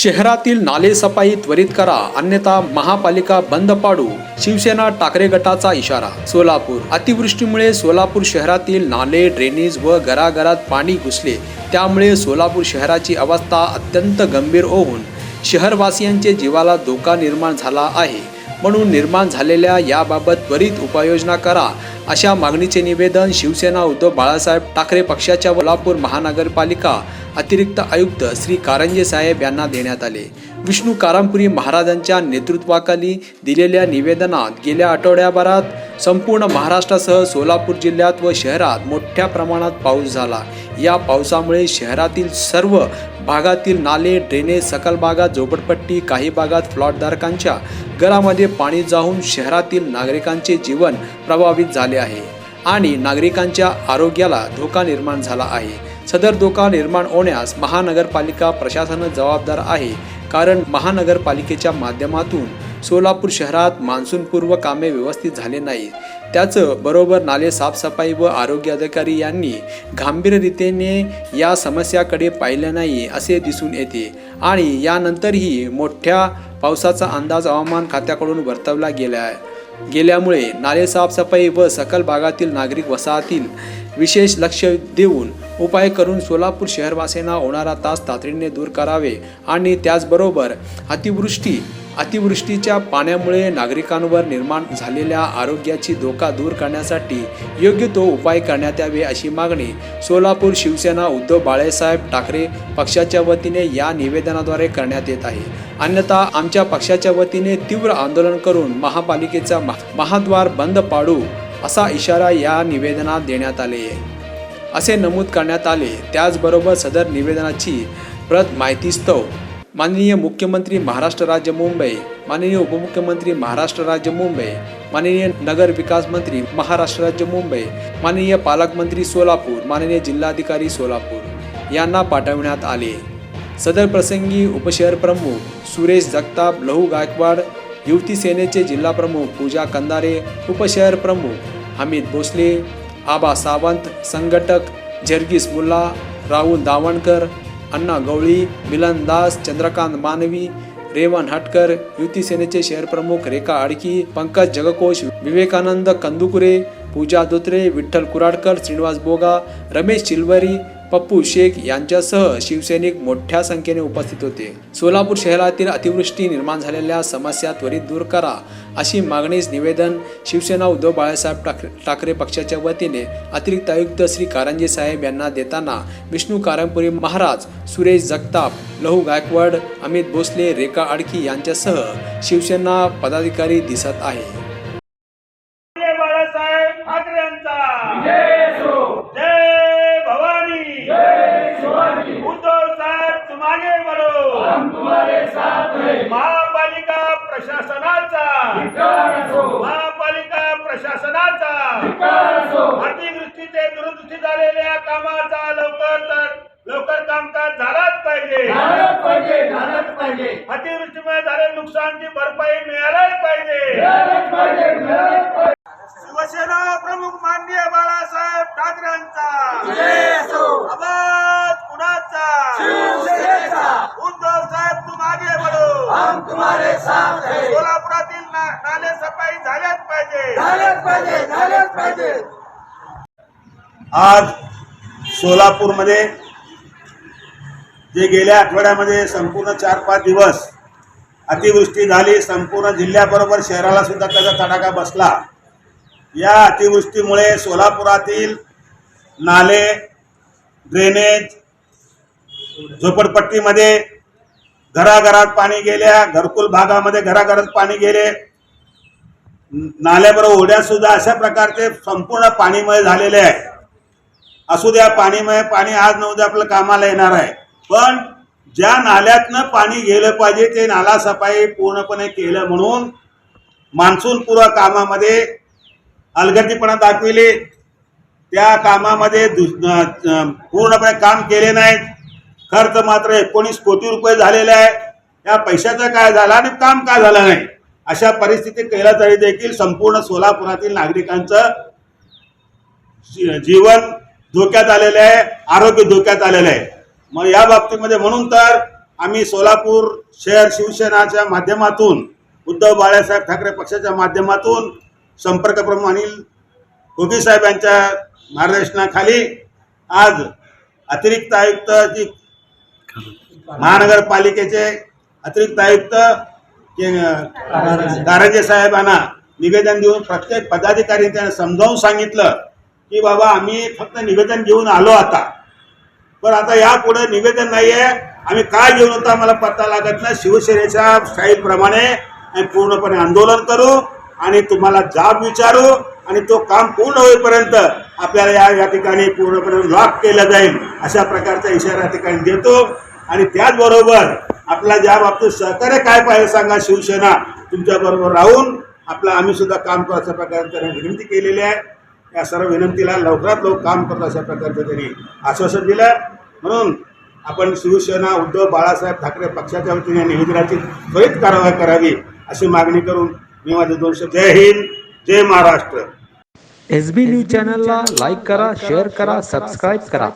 शहरातील नाले सफाई त्वरित करा, अन्यथा महापालिका बंद पाडू, शिवसेना ठाकरे गटाचा इशारा. सोलापूर. अतिवृष्टीमुळे सोलापूर शहरातील नाले, ड्रेनेज व घराघरात पाणी घुसले. त्यामुळे सोलापूर शहराची अवस्था अत्यंत गंभीर होऊन शहरवासियांचे जीवाला धोका निर्माण झाला आहे. म्हणून निर्माण झालेल्या याबाबत त्वरित उपाययोजना करा, अशा मागणीचे निवेदन शिवसेना उद्धव बाळासाहेब ठाकरे पक्षाच्या सोलापूर महानगरपालिका अतिरिक्त आयुक्त श्री कारंजे साहेब यांना देण्यात आले. विष्णू कारंपुरी महाराजांच्या नेतृत्वाखाली दिलेल्या निवेदनात गेल्या आठवड्याभरात संपूर्ण महाराष्ट्रासह सोलापूर जिल्ह्यात व शहरात मोठ्या प्रमाणात पाऊस झाला. या पावसामुळे शहरातील सर्व भागातील नाले, ड्रेनेज, सकल भागात झोपडपट्टी, काही भागात प्लॉटधारकांच्या घरामध्ये पाणी जाऊन शहरातील नागरिकांचे जीवन प्रभावित झाले आहे आणि नागरिकांच्या आरोग्याला धोका निर्माण झाला आहे. सदर धोका निर्माण होण्यास महानगरपालिका प्रशासन जबाबदार आहे, कारण महानगरपालिकेच्या माध्यमातून सोलापूर शहरात मान्सूनपूर्व कामे व्यवस्थित झाले नाही. त्याचं बरोबर नाले साफसफाई व आरोग्य अधिकारी यांनी गांभीर्यरीतीने या समस्याकडे पाहिले नाही असे दिसून येते आणि यानंतरही मोठ्या पावसाचा अंदाज हवामान खात्याकडून वर्तवला गेल्यामुळे नाले साफसफाई व सकल भागातील नागरिक वसाहतील विशेष लक्ष देऊन उपाय करून सोलापूर शहरवासियांना होणारा त्रास तातडीने दूर करावे आणि त्याचबरोबर अतिवृष्टीच्या पाण्यामुळे नागरिकांवर निर्माण झालेल्या आरोग्याची धोका दूर करण्यासाठी योग्य तो उपाय करण्यात यावे, अशी मागणी सोलापूर शिवसेना उद्धव बाळासाहेब ठाकरे पक्षाच्या वतीने या निवेदनाद्वारे करण्यात येत आहे. अन्यथा आमच्या पक्षाच्या वतीने तीव्र आंदोलन करून महापालिकेचा महाद्वार बंद पाडू, असा इशारा या निवेदनात देण्यात आले असे नमूद करण्यात आले. त्याचबरोबर सदर निवेदनाची प्रत माहितीस्तव माननीय मुख्यमंत्री महाराष्ट्र राज्य मुंबई, माननीय उपमुख्यमंत्री महाराष्ट्र राज्य मुंबई, माननीय नगर विकास मंत्री महाराष्ट्र राज्य मुंबई, माननीय पालकमंत्री सोलापूर, माननीय जिल्हाधिकारी सोलापूर यांना पाठवण्यात आले. सदर प्रसंगी उपशहर प्रमुख सुरेश जगताप, लहू गायकवाड, युवती सेनेचे जिल्हा प्रमुख पूजा कंदारे, उपशहर प्रमुख अमित भोसले, आबा सावंत, संघटक जर्गीस मुल्ला, राहुल दावणकर, अण्णा गवळी, मिलन दास, चंद्रकांत मानवी, रेवन हटकर, युती सेनेचे शहर प्रमुख रेखा आडकी, पंकज जगकोश, विवेकानंद कंदुकुरे, पूजा धोत्रे, विठ्ठल कुराडकर, श्रीनिवास बोगा, रमेश चिलवरी, पप्पू शेख यांच्यासह शिवसैनिक मोठ्या संख्येने उपस्थित होते. सोलापूर शहरातील अतिवृष्टी निर्माण झालेल्या समस्या त्वरित दूर करा, अशी मागणीस निवेदन शिवसेना उद्धव बाळासाहेब ठाकरे पक्षाच्या वतीने अतिरिक्त आयुक्त श्री कारंजे साहेब यांना देताना विष्णू कारंपुरी महाराज, सुरेश जगताप, लहू गायकवाड, अमित भोसले, रेखा आडकी यांच्यासह शिवसेना पदाधिकारी दिसत आहे. महापालिका प्रशासनाचा अतिवृष्टीचे दुरुस्ती झालेल्या कामाचा लवकर कामकाज झालाच पाहिजे. अतिवृष्टीमुळे झालेल्या नुकसानची भरपाई मिळायलाच पाहिजे. शिवसेना प्रमुख माननीय बाळासाहेब ठाकरेंचा आवाज कुणाचा? उद्धव साहेब तुम आगे बढ़ो, हम तुम्हारे साथ हैं. सोलापुरातील नाले सफाई झाल्याच पाहिजे. आज सोलापूरमध्ये जे गेल्या आठवड्यामध्ये संपूर्ण 4-5 दिवस अतिवृष्टी झाली, संपूर्ण जिल्ह्याबरोबर शहराला सुद्धा त्याचा तडाखा बसला. या अतिवृष्टीमुळे सोलापुरातील नाले, ड्रेनेज, झोपडपट्टीमध्ये घराघरात पाणी गेल्या, घरकुल भागामध्ये घराघरात पाणी गेले, नाल्याबरोबर ओढ्या सुद्धा अशा प्रकारचे संपूर्ण पाणीमय झालेले आहे. असू द्या, पाणीमय पाणी आज न उद्या आपल्याला कामाला येणार आहे, पण ज्या नाल्यातनं पाणी गेलं पाहिजे ते नाला सफाई पूर्णपणे केलं म्हणून मान्सूनपूर्व कामामध्ये हलगर्जीपणा दाखविले. त्या कामामध्ये पूर्णपणे काम केले नाहीत. खर्च मात्र 19 कोटी रुपये झालेले आहे. या पैशाचा काय झाला आणि काम काय झालं नाही, अशा परिस्थितीत केला तरी देखील संपूर्ण सोलापुरातील नागरिकांचं जीवन धोक्यात आलेलं आहे, आरोग्य धोक्यात आलेलं आहे. मग या बाबतीमध्ये म्हणून तर आम्ही सोलापूर शहर शिवसेनाच्या माध्यमातून उद्धव बाळासाहेब ठाकरे पक्षाच्या माध्यमातून संपर्क प्रमुख अनिल गोगे साहेब यांच्या मार्गदर्शनाखाली आज अतिरिक्त आयुक्त महानगरपालिकेचे अतिरिक्त आयुक्त कारंजे साहेबांना निवेदन देऊन प्रत्येक पदाधिकारी त्यांना समजावून सांगितलं की बाबा आम्ही फक्त निवेदन घेऊन आलो आता, पण आता यापुढे निवेदन नाहीये, आम्ही काय घेऊन होतो आम्हाला पत्ता लागत नाही, शिवसेनेच्या स्टाईलप्रमाणे आम्ही पूर्णपणे आंदोलन करू आणि तुम्हाला जाब विचारू आणि तो काम पूर्ण होईपर्यंत आपल्याला या ठिकाणी पूर्णपणे लॉक केलं जाईल अशा प्रकारचा इशारा या ठिकाणी देतो. आणि त्याचबरोबर आपला ज्या बाबतीत सहकार्य काय पाहिजे सांगा, शिवसेना तुमच्याबरोबर राहून आपलं आम्ही सुद्धा काम करू अशा प्रकारे त्यांनी विनंती केलेली आहे. या सर्व विनंतीला लवकरात लवकर काम करतो अशा प्रकारचं त्यांनी आश्वासन दिलं. म्हणून आपण शिवसेना उद्धव बाळासाहेब ठाकरे पक्षाच्या वतीने निवेदनाची त्वरित कारवाई करावी अशी मागणी करून मी माझे 2 शब्द. जय हिंद, जय महाराष्ट्र. SB न्यूज चॅनलला लाईक करा, शेअर करा, सबस्क्राईब करा.